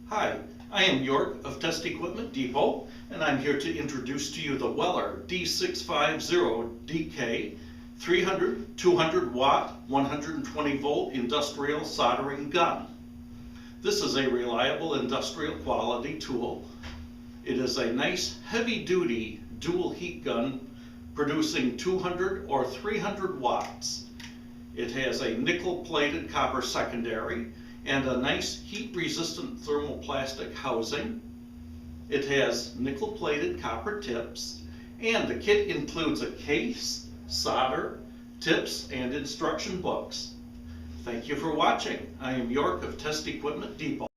Hi, I am York of Test Equipment Depot, and I'm here to introduce to you the Weller D650DK 300, 200 watt, 120 volt industrial soldering gun. This is a reliable industrial quality tool. It is a nice heavy duty dual heat gun producing 200 or 300 watts. It has a nickel plated copper secondary and a nice heat-resistant thermoplastic housing. It has nickel-plated copper tips, and the kit includes a case, solder, tips, and instruction books. Thank you for watching. I am York of Test Equipment Depot.